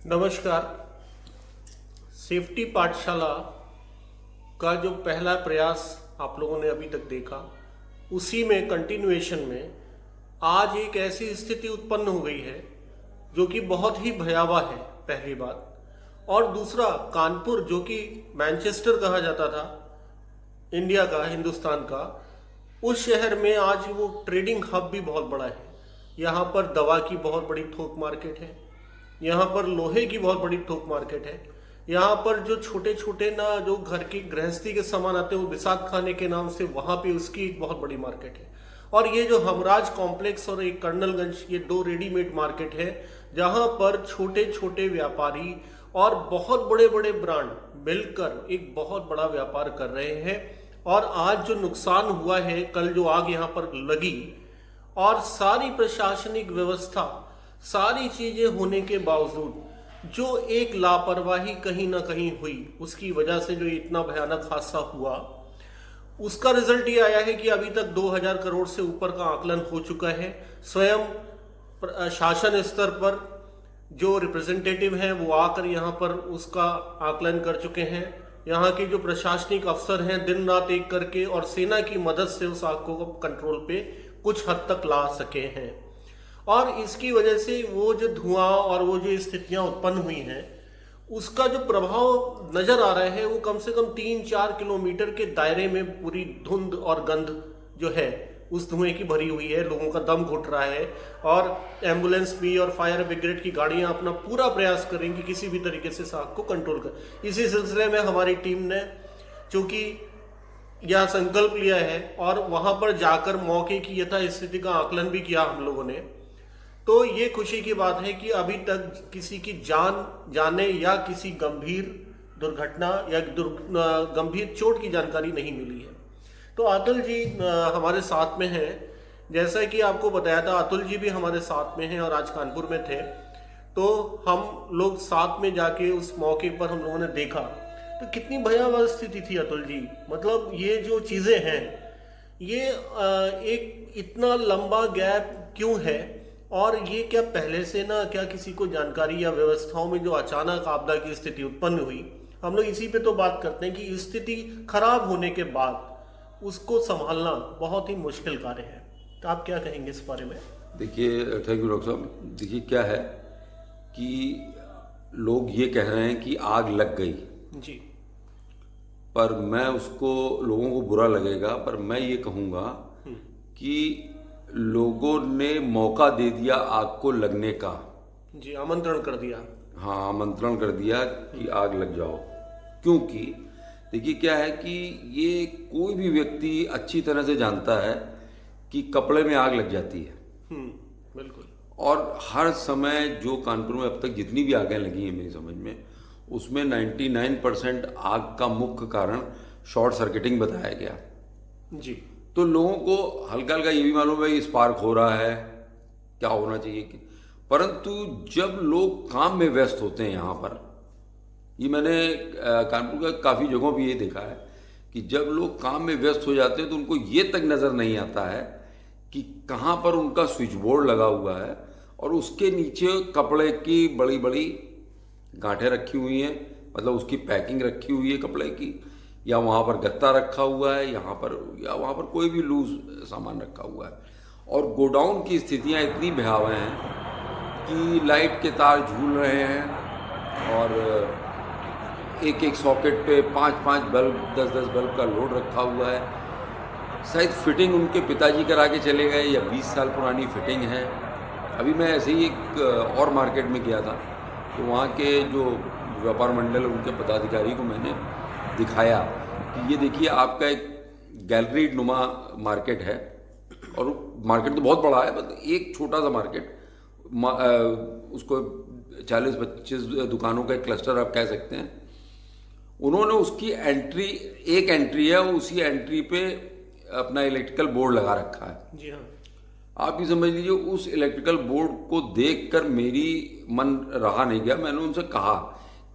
नमस्कार। सेफ्टी पाठशाला का जो पहला प्रयास आप लोगों ने अभी तक देखा, उसी में कंटिन्यूएशन में आज एक ऐसी स्थिति उत्पन्न हो गई है जो कि बहुत ही भयावह है, पहली बात। और दूसरा, कानपुर जो कि मैनचेस्टर कहा जाता था इंडिया का, हिंदुस्तान का, उस शहर में आज वो ट्रेडिंग हब भी बहुत बड़ा है। यहाँ पर दवा की बहुत बड़ी थोक मार्केट है, यहाँ पर लोहे की बहुत बड़ी थोक मार्केट है, यहाँ पर जो छोटे छोटे ना जो घर की गृहस्थी के सामान आते हैं वो विसाख खाने के नाम से, वहाँ पे उसकी एक बहुत बड़ी मार्केट है। और ये जो हमराज कॉम्प्लेक्स और एक कर्नलगंज, ये दो रेडीमेड मार्केट है जहाँ पर छोटे छोटे व्यापारी और बहुत बड़े बड़े ब्रांड मिलकर एक बहुत बड़ा व्यापार कर रहे हैं। और आज जो नुकसान हुआ है, कल जो आग यहाँ पर लगी, और सारी प्रशासनिक व्यवस्था, सारी चीजें होने के बावजूद जो एक लापरवाही कहीं ना कहीं हुई, उसकी वजह से जो इतना भयानक हादसा हुआ, उसका रिजल्ट ये आया है कि अभी तक 2000 करोड़ से ऊपर का आकलन हो चुका है। स्वयं शासन स्तर पर जो रिप्रेजेंटेटिव हैं वो आकर यहाँ पर उसका आकलन कर चुके हैं। यहाँ के जो प्रशासनिक अफसर हैं दिन रात एक करके और सेना की मदद से उस आग को कंट्रोल पे कुछ हद तक ला सके हैं। और इसकी वजह से वो जो धुआं और वो जो स्थितियां उत्पन्न हुई हैं, उसका जो प्रभाव नजर आ रहा है वो कम से कम 3-4 किलोमीटर के दायरे में पूरी धुंध और गंध जो है उस धुएं की भरी हुई है। लोगों का दम घुट रहा है और एम्बुलेंस भी और फायर ब्रिगेड की गाड़ियां अपना पूरा प्रयास करेंगी किसी भी तरीके से इस आग को कंट्रोल कर। इसी सिलसिले में हमारी टीम ने चूंकि यह संकल्प लिया है और वहां पर जाकर मौके की यथास्थिति का आकलन भी किया हम लोगों ने, तो ये खुशी की बात है कि अभी तक किसी की जान जाने या किसी गंभीर दुर्घटना या गंभीर चोट की जानकारी नहीं मिली है। तो अतुल जी हमारे साथ में हैं। जैसा कि आपको बताया था, अतुल जी भी हमारे साथ में हैं और आज कानपुर में थे, तो हम लोग साथ में जाके उस मौके पर हम लोगों ने देखा तो कितनी भयावह स्थिति थी अतुल जी। मतलब ये जो चीज़ें हैं, ये एक इतना लंबा गैप क्यों है, और ये क्या पहले से ना क्या किसी को जानकारी या व्यवस्थाओं में जो अचानक आपदा की स्थिति उत्पन्न हुई, हम लोग इसी पे तो बात करते हैं कि स्थिति खराब होने के बाद उसको संभालना बहुत ही मुश्किल कार्य है। तो आप क्या कहेंगे इस बारे में? देखिए, थैंक यू डॉक्टर साहब। देखिए क्या है कि लोग ये कह रहे हैं कि आग लग गई जी, पर मैं उसको, लोगों को बुरा लगेगा, पर मैं ये कहूँगा कि लोगों ने मौका दे दिया आग को लगने का। जी, आमंत्रण कर दिया। हाँ, आमंत्रण कर दिया कि आग लग जाओ। क्योंकि देखिए क्या है कि ये कोई भी व्यक्ति अच्छी तरह से जानता है कि कपड़े में आग लग जाती है। बिल्कुल। और हर समय जो कानपुर में अब तक जितनी भी आगें लगी हैं मेरी समझ में, उसमें 99% आग का मुख्य कारण शॉर्ट सर्किटिंग बताया गया। जी। तो लोगों को हल्का हल्का ये भी मालूम है कि स्पार्क हो रहा है, क्या होना चाहिए कि, परंतु जब लोग काम में व्यस्त होते हैं, यहाँ पर ये मैंने कानपुर का काफ़ी जगहों भी ये देखा है कि जब लोग काम में व्यस्त हो जाते हैं तो उनको ये तक नज़र नहीं आता है कि कहाँ पर उनका स्विच बोर्ड लगा हुआ है और उसके नीचे कपड़े की बड़ी बड़ी गांठें रखी हुई हैं, मतलब उसकी पैकिंग रखी हुई है कपड़े की, या वहाँ पर गत्ता रखा हुआ है, यहाँ पर या वहाँ पर कोई भी लूज सामान रखा हुआ है। और गोडाउन की स्थितियाँ इतनी भयावह हैं कि लाइट के तार झूल रहे हैं और एक एक सॉकेट पे 5-5 बल्ब, 10-10 बल्ब का लोड रखा हुआ है। शायद फिटिंग उनके पिताजी करा के चले गए या 20 साल पुरानी फिटिंग है। अभी मैं ऐसे ही एक और मार्केट में गया था, तो वहाँ के जो व्यापार मंडल उनके पदाधिकारी को मैंने दिखाया कि ये देखिए आपका एक गैलरी नुमा मार्केट है, और मार्केट तो बहुत बड़ा है, बस एक छोटा सा मार्केट, उसको 40-25 दुकानों का एक क्लस्टर आप कह सकते हैं। उन्होंने उसकी एंट्री, एक एंट्री है, उसी एंट्री पे अपना इलेक्ट्रिकल बोर्ड लगा रखा है। जी हाँ। आप ही समझ लीजिए, उस इलेक्ट्रिकल बोर्ड को देखकर मेरी मन रहा नहीं गया। मैंने उनसे कहा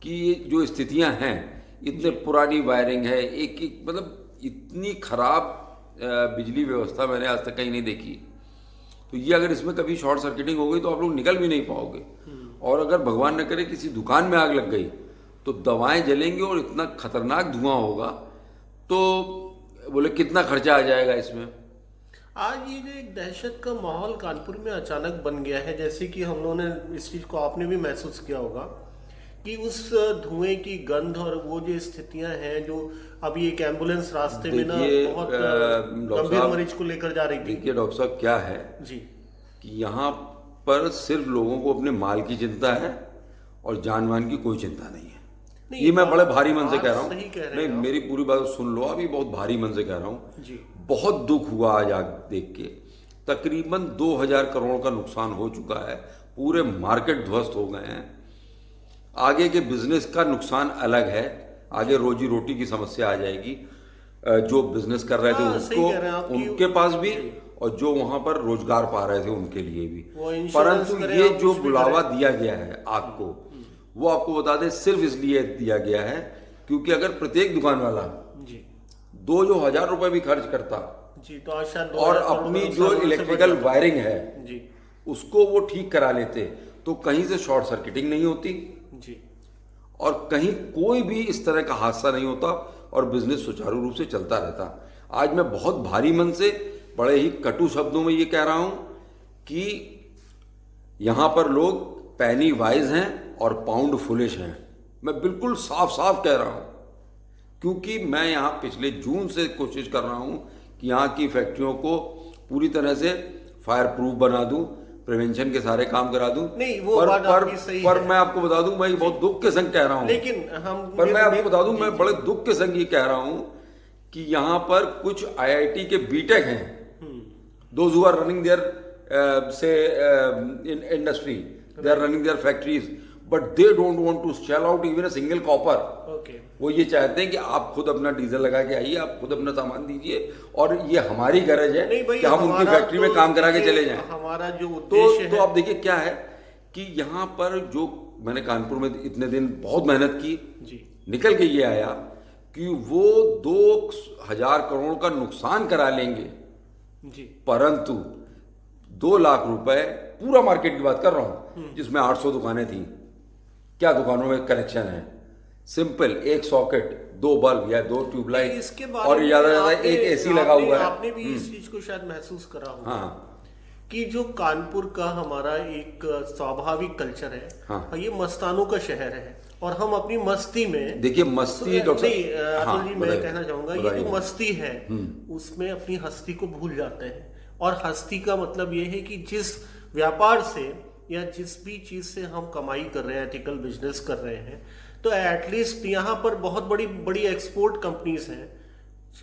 कि ये जो स्थितियां हैं इतने पुरानी वायरिंग है, एक एक मतलब इतनी खराब बिजली व्यवस्था मैंने आज तक कहीं नहीं देखी। तो ये अगर इसमें कभी शॉर्ट सर्किटिंग हो गई तो आप लोग निकल भी नहीं पाओगे। और अगर भगवान न करे किसी दुकान में आग लग गई तो दवाएं जलेंगी और इतना खतरनाक धुआं होगा, तो बोले कितना खर्चा आ जाएगा इसमें। आज ये जो एक दहशत का माहौल कानपुर में अचानक बन गया है, जैसे कि हम लोगों ने इस चीज़ को आपने भी महसूस किया होगा कि उस धुएं की गंध और वो जो स्थितियां हैं, जो अभी एक एम्बुलेंस रास्ते में ना देखिए, बहुत डॉक्टर गंभीर साहब, मरीज को लेकर जा रही थी। देखिए डॉक्टर साहब, क्या है जी कि यहाँ पर सिर्फ लोगों को अपने माल की चिंता है और जान मान की कोई चिंता नहीं है। नहीं, ये मैं बड़े भारी मन से बात कह रहा हूँ। सही कह रहे नहीं, हैं आप। मेरी पूरी बात सुन लो, अभी बहुत भारी मन से कह रहा हूँ। जी बहुत दुख हुआ आज आग देख के। तकरीबन 2000 करोड़ का नुकसान हो चुका है, पूरे मार्केट ध्वस्त हो गए हैं। आगे के बिजनेस का नुकसान अलग है, आगे रोजी रोटी की समस्या आ जाएगी। जो बिजनेस कर रहे थे हाँ, सही कह रहे हैं आप उनको, कि- उनके पास भी, और जो वहां पर रोजगार पा रहे थे उनके लिए भी। वो इंश्योरेंस परंतु करें, ये आप जो कुछ भी बुलावा करें। दिया गया है आग को, वो आपको बता दें सिर्फ इसलिए दिया गया है क्योंकि अगर प्रत्येक दुकान वाला जी 2,000 रुपए भी खर्च करता जी तो आज शायद और 2000 करोड़ अपनी का जो नुकसान से इलेक्ट्रिकल बच जाता। वायरिंग है जी उसको वो ठीक करा लेते तो कहीं से शॉर्ट सर्किटिंग नहीं होती जी और कहीं कोई भी इस तरह का हादसा नहीं होता और बिजनेस सुचारू रूप से चलता रहता। आज मैं बहुत भारी मन से, बड़े ही कटु शब्दों में ये कह रहा हूं कि यहां पर लोग पैनी वाइज हैं और पाउंड फुलिश हैं। मैं बिल्कुल साफ साफ कह रहा हूं क्योंकि मैं यहां पिछले जून से कोशिश कर रहा हूं कि यहां की फैक्ट्रियों को पूरी तरह से फायर प्रूफ बना दूं, प्रिवेंशन के सारे काम करा दूं। नहीं, वो पर, बात पर, आपकी सही पर है। मैं आपको बता दूं, मैं ये बहुत दुख के संग कह रहा हूं, लेकिन हम पर मैं आपको बता दूं, जी, मैं जी। बड़े दुख के संग ये कह रहा हूं कि यहां पर कुछ आईआईटी के बीटेक हैं, those who are running their से in industry, they are running their factories, but they don't want to shell out even a single copper. Okay वो ये चाहते हैं कि आप खुद अपना डीजल लगा के आइए, आप खुद अपना सामान दीजिए और ये हमारी गरज है नहीं भाई, कि हम उनकी हमारा फैक्ट्री में तो काम करा के देखिए, चले जाएं। हमारा जो तो उद्देश्य तो है, आप देखिए क्या है कि यहाँ पर जो मैंने कानपुर में इतने दिन बहुत मेहनत की, जी निकल के ये आया कि वो 2,000 करोड़ का नुकसान करा लेंगे, जी परंतु 2 लाख रुपए, पूरा मार्केट की बात कर रहा हूं जिसमें 800 दुकानें थी, क्या दुकानों में कनेक्शन है? सिंपल, एक सॉकेट, 2 बल्ब या 2 ट्यूबलाइट इसके बारे और में ज्यादा से ज्यादा आपने- एक एसी लगा हुआ है। आपने भी इस चीज को शायद महसूस करा होगा हाँ कि जो कानपुर का हमारा एक स्वाभाविक कल्चर है, हाँ। ये मस्तानों का शहर है और हम अपनी मस्ती में, देखिए मस्ती डॉक्टर नहीं अतुल जी, मैं बताइए, कहना चाहूंगा ये बताइए। जो मस्ती है उसमें अपनी हस्ती को भूल जाते हैं। और हस्ती का मतलब ये है कि जिस व्यापार से या जिस भी चीज से हम कमाई कर रहे हैं, एथिकल बिजनेस कर रहे हैं, तो एटलीस्ट यहाँ पर बहुत बड़ी बड़ी एक्सपोर्ट कंपनीज हैं,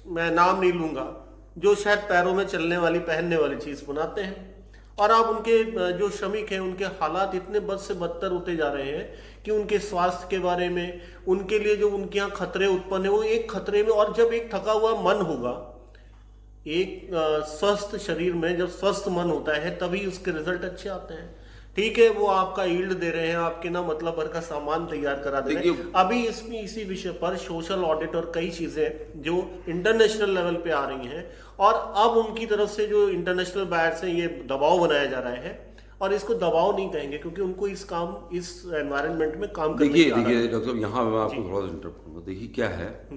मैं नाम नहीं लूंगा, जो शायद पैरों में चलने वाली, पहनने वाली चीज बनाते हैं। और अब उनके जो श्रमिक हैं उनके हालात इतने बद से बदतर होते जा रहे हैं कि उनके स्वास्थ्य के बारे में, उनके लिए जो उनके यहाँ खतरे उत्पन्न है, वो एक खतरे में, और जब एक थका हुआ मन होगा, एक स्वस्थ शरीर में जब स्वस्थ मन होता है तभी उसके रिजल्ट अच्छे आते हैं। ठीक है, वो आपका यील्ड दे रहे हैं, आपके ना मतलब भर का सामान तैयार करा दे रहे हैं। देखिए, अभी इसमें इसी विषय पर सोशल ऑडिट और कई चीजें जो इंटरनेशनल लेवल पे आ रही हैं, और अब उनकी तरफ से जो इंटरनेशनल बायर्स हैं, ये दबाव बनाया जा रहा है। और इसको दबाव नहीं कहेंगे क्योंकि उनको इस एनवायरनमेंट में काम करने देखिए की आदत देखिए है। डॉक्टर साहब, यहाँ मैं आपको थोड़ा सा इंटरप्ट करूँगा। देखिए क्या है,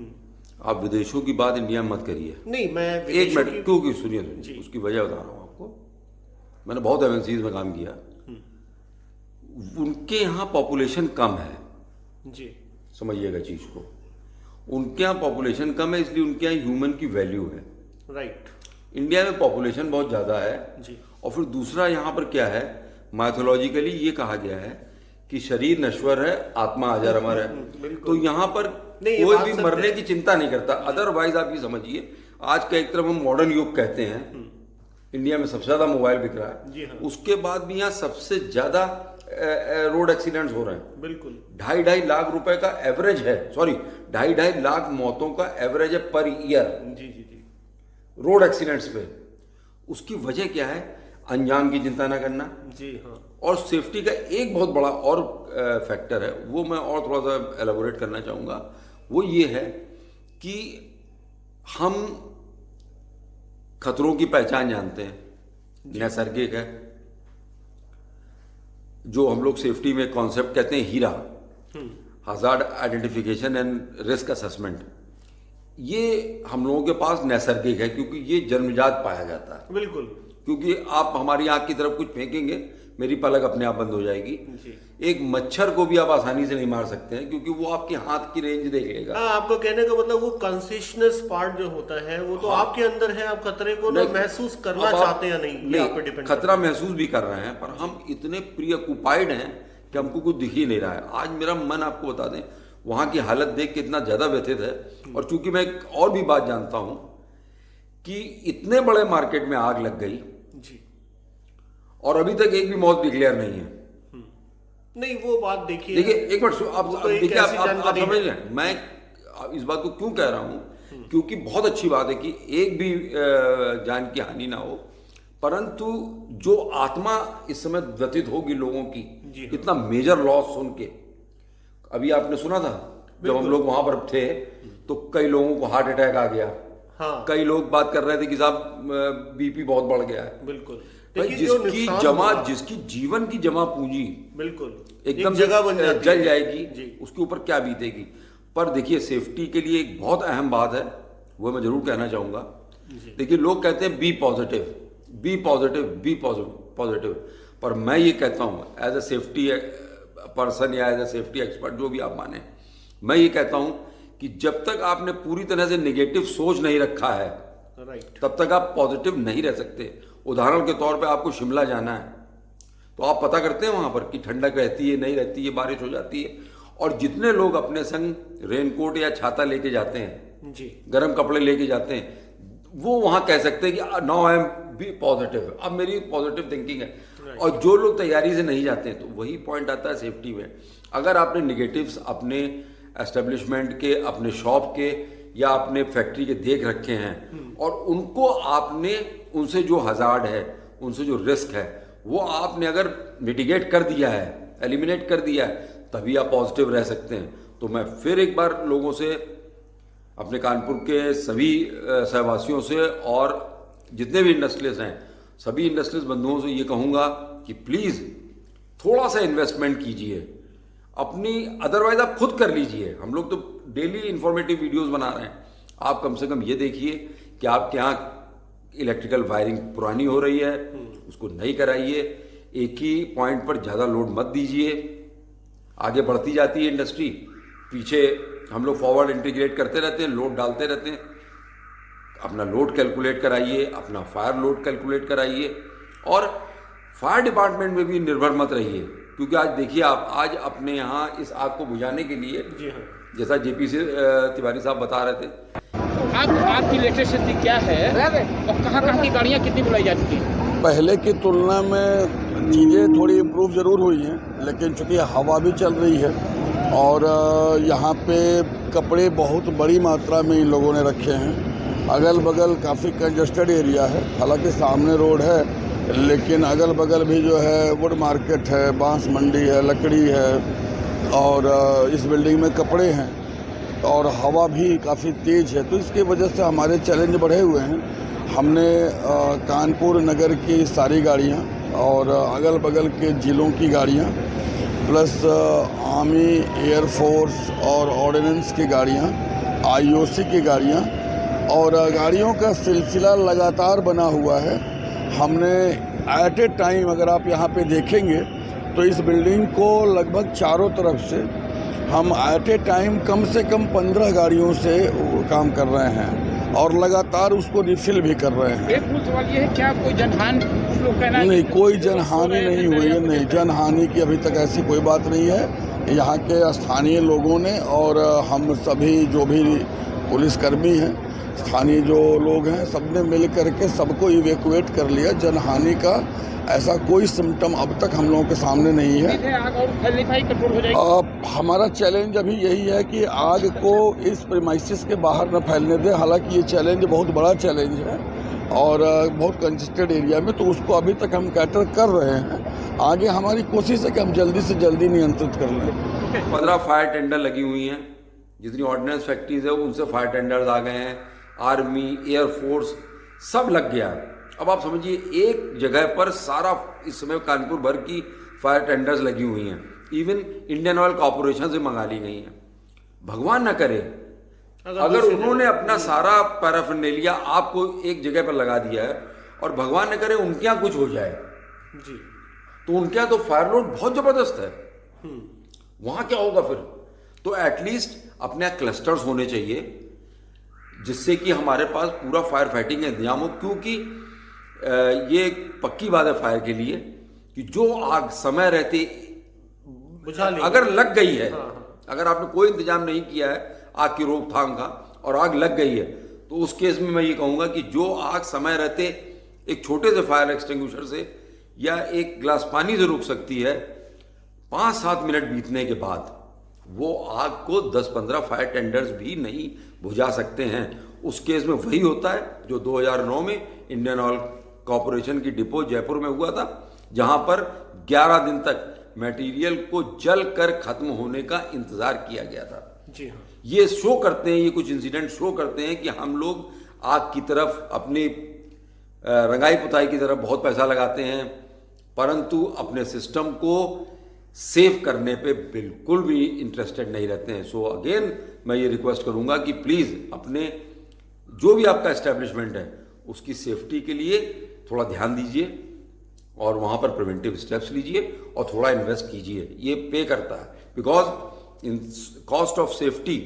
आप विदेशों की बात इंडिया में मत करिए। नहीं, मैं एक विदेशों मिनट, की- क्योंकि सुनिए जी। उसकी वजह बता रहा हूँ आपको। मैंने बहुत एमएनसीज में काम किया, उनके यहाँ पॉपुलेशन कम है, जी समझिएगा चीज को। उनके यहाँ पॉपुलेशन कम है इसलिए उनके यहाँ ह्यूमन की वैल्यू है। राइट इंडिया में पॉपुलेशन बहुत ज्यादा है, जी और फिर दूसरा यहाँ पर क्या है, माइथोलॉजिकली ये कहा गया है कि शरीर नश्वर है, आत्मा अजर अमर है। बिल्कुल। तो यहाँ पर नहीं, ये कोई बात भी सत्य मरने है। की चिंता नहीं करता। अदरवाइज आप ये समझिए, आज का एक तरफ हम मॉडर्न युग कहते हैं, इंडिया में सबसे ज्यादा मोबाइल बिक रहा जी है, हाँ। उसके बाद भी यहाँ सबसे ज्यादा रोड एक्सीडेंट्स हो रहे हैं। बिल्कुल 2.5 लाख रुपए का एवरेज है, सॉरी 2.5 लाख मौतों का एवरेज है पर ईयर जी जी जी रोड एक्सीडेंट्स पे। उसकी वजह क्या है? अंजाम की चिंता ना करना, जी हाँ और सेफ्टी का एक बहुत बड़ा और फैक्टर है, वो मैं और थोड़ा सा एलाबोरेट करना चाहूँगा। वो ये है कि हम खतरों की पहचान जानते हैं, नैसर्गिक है, जो हम लोग सेफ्टी में कॉन्सेप्ट कहते हैं HIRA, hazard identification and risk assessment, ये हम लोगों के पास नैसर्गिक है क्योंकि ये जन्मजात पाया जाता है। बिल्कुल। क्योंकि आप हमारी आंख की तरफ कुछ फेंकेंगे, मेरी पलक अपने आप बंद हो जाएगी। एक मच्छर को भी आप आसानी से नहीं मार सकते हैं क्योंकि वो आपके हाथ की रेंज देख लेगा। हाँ, आपको कहने का मतलब वो कॉन्शियसनेस पार्ट जो होता है वो तो आपके अंदर है, आप खतरे को ना महसूस करना चाहते हैं नहीं, ये आप पे डिपेंड। खतरा महसूस भी कर रहे हैं पर हम इतने प्रीऑक्युपाइड हैं कि हमको कुछ दिख ही नहीं रहा है। आज मेरा मन, आपको बता दें, वहां की हालत देख के इतना ज्यादा व्यथित है। और चूंकि मैं एक और भी बात जानता हूं कि इतने बड़े मार्केट में आग लग गई जी, और अभी तक एक भी मौत डिक्लेयर नहीं है। नहीं, वो बात देखिए, एक मिनट आप तो एक देखिए, ऐसी आप जानकारी समझ रहे हैं मैं इस बात को क्यों कह रहा हूं, क्योंकि बहुत अच्छी बात है कि एक भी जान की हानि ना हो, परंतु जो आत्मा इस समय व्यतीत होगी लोगों की, इतना मेजर लॉस सुन के। अभी आपने सुना था जब हम लोग वहां पर थे तो कई लोगों को हार्ट अटैक आ गया। हाँ, कई लोग बात कर रहे थे कि साहब बीपी बहुत बढ़ गया है। बिल्कुल। भाई, जिसकी जीवन की जमा पूंजी बिल्कुल एकदम जगह बन जाती जल है जाएगी, उसके ऊपर क्या बीतेगी। पर देखिए, सेफ्टी के लिए एक बहुत अहम बात है, वो मैं जरूर कहना चाहूंगा। देखिए, लोग कहते हैं be positive, be positive, be positive, पर मैं ये कहता हूं एज ए सेफ्टी पर्सन या एज ए सेफ्टी एक्सपर्ट, जो भी आप माने, मैं ये कहता हूं कि जब तक आपने पूरी तरह से नेगेटिव सोच नहीं रखा है, तब तक आप पॉजिटिव नहीं रह सकते। उदाहरण के तौर पे आपको शिमला जाना है तो आप पता करते हैं वहां पर कि ठंडक रहती है, नहीं रहती है, बारिश हो जाती है, और जितने लोग अपने संग रेनकोट या छाता लेके जाते हैं जी, गर्म कपड़े लेके जाते हैं, वो वहां कह सकते हैं कि now I am be positive, अब मेरी पॉजिटिव थिंकिंग है। और जो लोग तैयारी से नहीं जाते हैं, तो वही पॉइंट आता है सेफ्टी में। अगर आपने निगेटिव्स अपने एस्टेब्लिशमेंट के, अपने शॉप के या अपने फैक्ट्री के देख रखे हैं और उनको आपने, उनसे जो हजार्ड है, उनसे जो रिस्क है, वो आपने अगर मिटिगेट कर दिया है, एलिमिनेट कर दिया है, तभी आप पॉजिटिव रह सकते हैं। तो मैं फिर एक बार लोगों से, अपने कानपुर के सभी सहवासियों से और जितने भी इंडस्ट्रियलिस्ट हैं, सभी इंडस्ट्रियलिस्ट बंधुओं से ये कहूँगा कि प्लीज़ थोड़ा सा इन्वेस्टमेंट कीजिए अपनी, अदरवाइज आप खुद कर लीजिए। हम लोग तो डेली इंफॉर्मेटिव वीडियोस बना रहे हैं, आप कम से कम ये देखिए कि आपके यहाँ इलेक्ट्रिकल वायरिंग पुरानी हो रही है, उसको नई कराइए। एक ही पॉइंट पर ज़्यादा लोड मत दीजिए, आगे बढ़ती जाती है इंडस्ट्री, पीछे हम लोग फॉरवर्ड इंटीग्रेट करते रहते हैं, लोड डालते रहते हैं। अपना लोड कैलकुलेट कराइए, अपना फायर लोड कैलकुलेट कराइए, और फायर डिपार्टमेंट में भी निर्भर मत रहिए, क्योंकि आज देखिए आप, आज अपने यहाँ इस आग को बुझाने के लिए, जी हाँ, जैसा जेपी से तिवारी साहब बता रहे थे, आग की लेटेस्ट स्थिति क्या है और कहाँ की गाड़ियाँ कितनी बुलाई जा चुकी हैं? पहले की तुलना में चीज़ें थोड़ी इम्प्रूव ज़रूर हुई हैं, लेकिन चूँकि हवा भी चल रही है और यहाँ पे कपड़े बहुत बड़ी मात्रा में इन लोगों ने रखे हैं। अगल बगल काफ़ी कंजस्टेड एरिया है, हालांकि सामने रोड है, लेकिन अगल बगल भी जो है वुड मार्केट है, बांस मंडी है, लकड़ी है, और इस बिल्डिंग में कपड़े हैं और हवा भी काफ़ी तेज़ है। तो इसकी वजह से हमारे चैलेंज बढ़े हुए हैं। हमने कानपुर नगर की सारी गाड़ियाँ और अगल बगल के ज़िलों की गाड़ियाँ, प्लस आर्मी, एयरफोर्स और ऑर्डिनेंस की गाड़ियाँ, आईओसी की गाड़ियाँ, और गाड़ियों का सिलसिला लगातार बना हुआ है। हमने एट ए टाइम, अगर आप यहाँ पे देखेंगे तो इस बिल्डिंग को लगभग चारों तरफ से हम एट ए टाइम कम से कम 15 गाड़ियों से काम कर रहे हैं और लगातार उसको रिफिल भी कर रहे हैं। एक मूल सवाल ये है, क्या कोई जनहानि? लोग कहना है नहीं, कोई जनहानि नहीं हुई है, नहीं, जनहानि की अभी तक ऐसी कोई बात नहीं है। यहाँ के स्थानीय लोगों ने और हम सभी जो भी पुलिसकर्मी हैं, स्थानीय जो लोग हैं, सबने मिल करके सबको इवैक्यूएट कर लिया। जनहानि का ऐसा कोई सिम्टम अब तक हम लोगों के सामने नहीं है। आग और फैलने का ही कंट्रोल हो जाएगी। हमारा चैलेंज अभी यही है कि आग को इस प्रीमाइसिस के बाहर न फैलने दें। हालांकि ये चैलेंज बहुत बड़ा चैलेंज है और बहुत कंजेस्टेड एरिया में, तो उसको अभी तक हम कैटर कर रहे हैं। आगे हमारी कोशिश है कि हम जल्दी से जल्दी नियंत्रित कर लें। 15 फायर टेंडर लगी हुई हैं जितनी ऑर्डिनेंस फैक्ट्रीज है उनसे फायर टेंडर्स आ गए हैं, आर्मी, एयरफोर्स सब लग गया है। अब आप समझिए एक जगह पर सारा इस समय कानपुर भर की फायर टेंडर्स लगी हुई हैं, इवन इंडियन ऑयल कॉरपोरेशन से मंगा ली गई हैं। भगवान न करे अगर उन्होंने अपना सारा पैराफर्नेलिया आपको एक जगह पर लगा दिया है और भगवान न करे उनके यहाँ कुछ हो जाए जी, तो उनके यहाँ तो फायर लोड बहुत जबरदस्त है, वहां क्या होगा फिर? तो एटलीस्ट अपने यहाँ क्लस्टर्स होने चाहिए जिससे कि हमारे पास पूरा फायर फाइटिंग का इंतजाम हो, क्योंकि ये पक्की बात है फायर के लिए कि जो आग समय रहते बुझा लेंगे। अगर लग गई है, हाँ। अगर आपने कोई इंतजाम नहीं किया है आग की रोकथाम का और आग लग गई है, तो उस केस में मैं ये कहूंगा कि जो आग समय रहते एक छोटे से फायर एक्सटिंग्विशर से या एक गिलास पानी से रुक सकती है, 5-7 मिनट बीतने के बाद वो आग को 10-15 फायर टेंडर्स भी नहीं बुझा सकते हैं। उस केस में वही होता है जो 2009 में इंडियन ऑयल कॉरपोरेशन की डिपो जयपुर में हुआ था, जहां पर 11 दिन तक मटेरियल को जल कर खत्म होने का इंतजार किया गया था। जी हाँ, ये शो करते हैं, ये कुछ इंसिडेंट शो करते हैं कि हम लोग आग की तरफ, अपनी रंगाई पुताई की तरफ बहुत पैसा लगाते हैं, परंतु अपने सिस्टम को सेव करने पे बिल्कुल भी इंटरेस्टेड नहीं रहते हैं। सो अगेन मैं ये रिक्वेस्ट करूंगा कि प्लीज अपने जो भी आपका एस्टेब्लिशमेंट है उसकी सेफ्टी के लिए थोड़ा ध्यान दीजिए और वहां पर प्रिवेंटिव स्टेप्स लीजिए और थोड़ा इन्वेस्ट कीजिए। ये पे करता है, because in cost of safety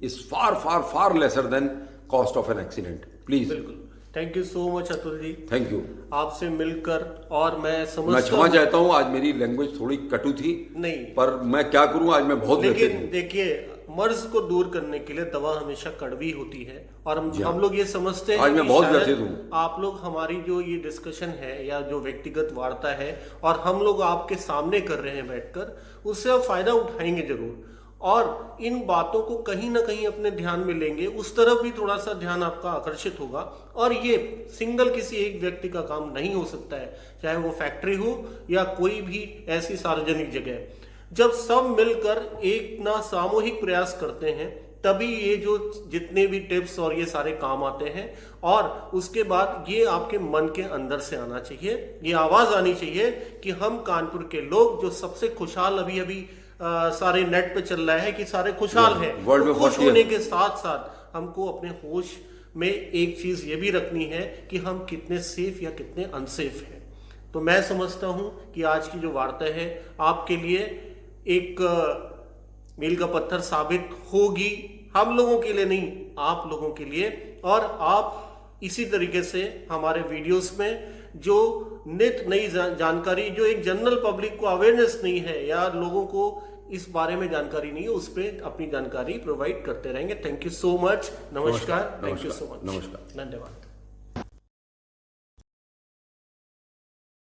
is far far far lesser than cost of an accident. Please, बिल्कुल। Thank you so much Atul ji, thank you. आपसे मिलकर। और मैं समझता मैं क्षमा चाहता हूँ, आज मेरी लैंग्वेज थोड़ी कटु थी, नहीं, पर मैं क्या करूँ, आज मैं बहुत व्यथित लेकिन हूँ। देखिए मर्ज को दूर करने के लिए दवा हमेशा कड़वी होती है और हम लोग ये समझते हैं आज मैं कि बहुत शायद व्यथित हूँ। आप लोग हमारी जो ये डिस्कशन है या जो व्यक्तिगत वार्ता है और हम लोग आपके सामने कर रहे हैं बैठकर, उससे आप फायदा उठाएंगे जरूर और इन बातों को कहीं ना कहीं अपने ध्यान में लेंगे, उस तरफ भी थोड़ा सा ध्यान आपका आकर्षित होगा। और ये सिंगल किसी एक व्यक्ति का काम नहीं हो सकता है, चाहे वो फैक्ट्री हो या कोई भी ऐसी सार्वजनिक जगह। जब सब मिलकर एक ना सामूहिक प्रयास करते हैं तभी ये जो जितने भी टिप्स और ये सारे काम आते हैं। और उसके बाद ये आपके मन के अंदर से आना चाहिए, ये आवाज आनी चाहिए कि हम कानपुर के लोग जो सबसे खुशहाल अभी सारे नेट पे चल रहा है कि सारे खुशहाल हैं, वर्ल्ड में खुश होने के साथ साथ हमको अपने होश में एक चीज ये भी रखनी है कि हम कितने सेफ या कितने अनसेफ हैं। तो मैं समझता हूं कि आज की जो वार्ता है आपके लिए एक मील का पत्थर साबित होगी, हम लोगों के लिए नहीं, आप लोगों के लिए। और आप इसी तरीके से हमारे वीडियोस में जो नित नई जानकारी, जो एक जनरल पब्लिक को अवेयरनेस नहीं है या लोगों को इस बारे में जानकारी नहीं है, उस पर अपनी जानकारी प्रोवाइड करते रहेंगे। Thank you so much. नमस्कार। Thank you so much. नमस्कार। धन्यवाद।